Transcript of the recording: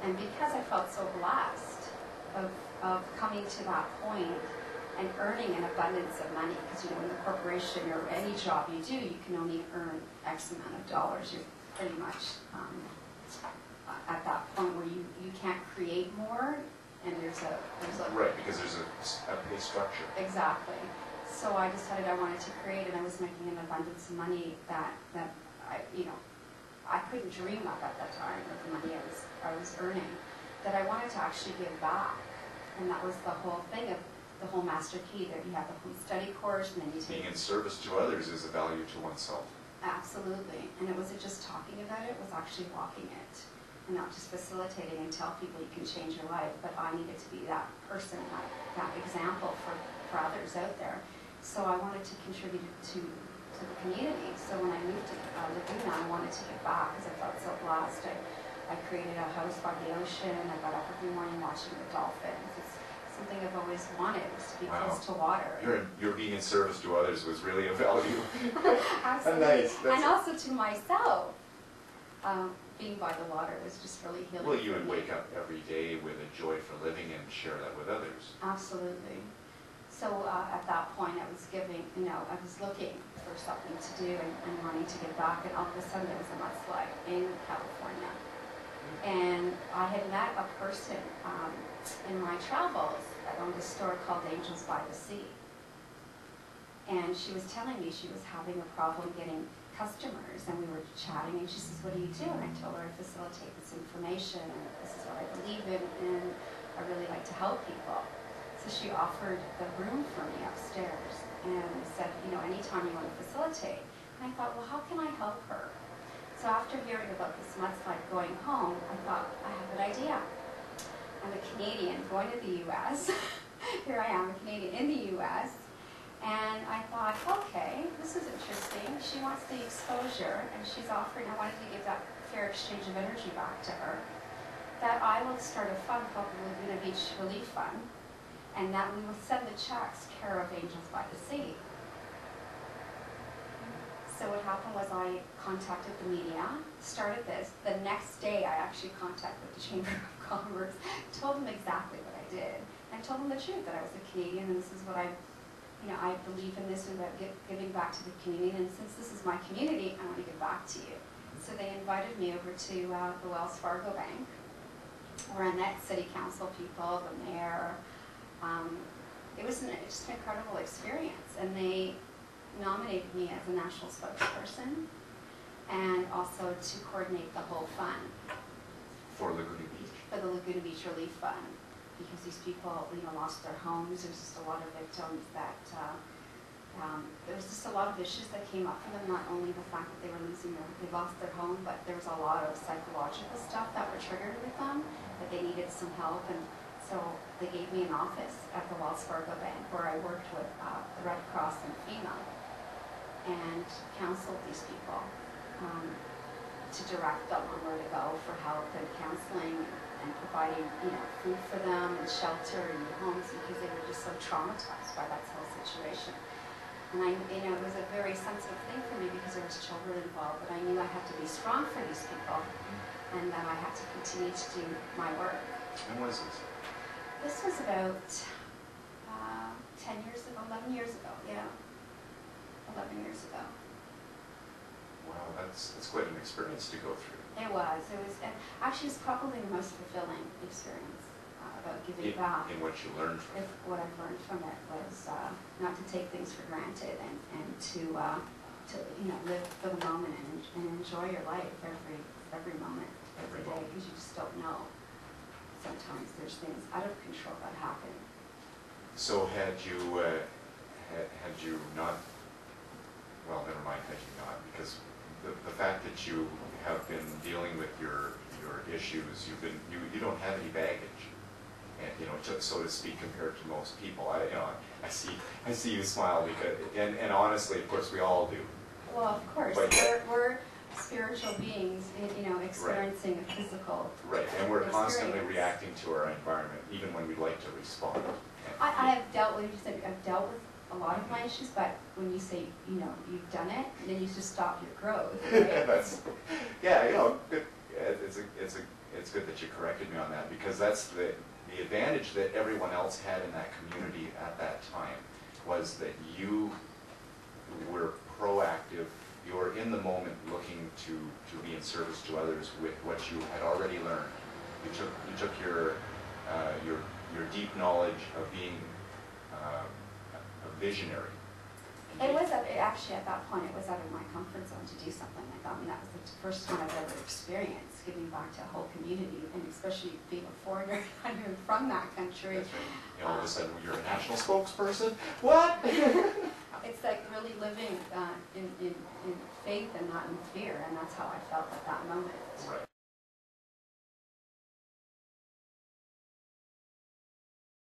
And because I felt so blessed of coming to that point and earning an abundance of money, because in the corporation or any job you do, you can only earn X amount of dollars. You're pretty much at that point where you can't create more, and there's a right, because there's a pay structure. Exactly. So I decided I wanted to create, and I was making an abundance of money that I couldn't dream of at that time with the money I was earning, that I wanted to actually give back. And that was the whole thing of the whole Master Key, that you have the home study course, and then you take... Being in service to others is a value to oneself. Absolutely. And it wasn't just talking about it, it was actually walking it. And not just facilitating and tell people you can change your life, but I needed to be that person, that example for others out there. So I wanted to contribute to the community. So when I moved to Laguna, I wanted to give back because I felt so blessed. I created a house by the ocean. I got up every morning watching the dolphins. It's something I've always wanted, was to be close to water. Your being in service to others was really a value. Absolutely. Nice. And also to myself. Being by the water was just really healing. Well, you would wake up every day with a joy for living and share that with others. Absolutely. So at that point, I was I was looking for something to do and wanting to give back, and all of a sudden there was a mudslide in California. And I had met a person in my travels that owned a store called Angels by the Sea. And she was telling me she was having a problem getting customers, and we were chatting, and she says, "What do you do?" And I told her I facilitate this information, and this is what I believe in, and I really like to help people. So she offered the room for me upstairs and said, anytime you want to facilitate. And I thought, well, how can I help her? So after hearing about this mudslide going home, I thought, I have an idea. I'm a Canadian going to the U.S. Here I am, a Canadian in the U.S. And I thought, okay, this is interesting. She wants the exposure, and she's offering, I wanted to give that fair exchange of energy back to her, that I will start a fund called the Laguna Beach Relief Fund, and that we will send the checks care of Angels by the Sea. So what happened was I contacted the media, started this. The next day I actually contacted the Chamber of Commerce, told them exactly what I did, and told them the truth, that I was a Canadian, and this is what I believe in this, and about giving back to the community, and since this is my community, I want to give back to you. So they invited me over to the Wells Fargo Bank, where I met city council people, the mayor. It was just an incredible experience, and they nominated me as a national spokesperson and also to coordinate the whole fund. For Laguna Beach? For the Laguna Beach Relief Fund, because these people lost their homes. There was just a lot of victims that, there was just a lot of issues that came up for them, not only the fact that they lost their home, but there was a lot of psychological stuff that were triggered with them, that they needed some help. And so they gave me an office at the Wells Fargo Bank where I worked with the Red Cross and FEMA and counseled these people to direct them on where to go for help and counseling and providing food for them and shelter in their homes, because they were just so traumatized by that whole situation. And it was a very sensitive thing for me because there was children involved, but I knew I had to be strong for these people and that I had to continue to do my work. And what is this? This was about 10 years ago, 11 years ago, yeah. 11 years ago. Wow, that's quite an experience to go through. It was, and actually it was probably the most fulfilling experience about giving back. In what you learned from it. What I've learned from it was not to take things for granted and to live for the moment and enjoy your life every moment, every day, because you just don't know. Sometimes there's things out of control that happen. So had you not, well, never mind, had you not, because the fact that you have been dealing with your issues, you don't have any baggage, and so to speak, compared to most people. I see you smile because, and honestly, of course, we all do. Well, of course, we're spiritual beings, experiencing a physical. Right, and we're constantly reacting to our environment, even when we'd like to respond. I have dealt with, I've dealt with a lot of my issues, but when you say, you've done it, then you just stop your growth, right? it's good that you corrected me on that, because that's the advantage that everyone else had in that community at that time, was that you were proactive, you were in the moment looking to be in service to others with what you had already learned. You took your deep knowledge of being a visionary. It was, actually at that point, it was out of my comfort zone to do something like that. I mean, that was the first time I've ever experienced giving back to a whole community, and especially being a foreigner, not even from that country. That's right. You know, all of a sudden you're a national spokesperson? What? It's like really living in faith and not in fear, and that's how I felt at that moment. Right.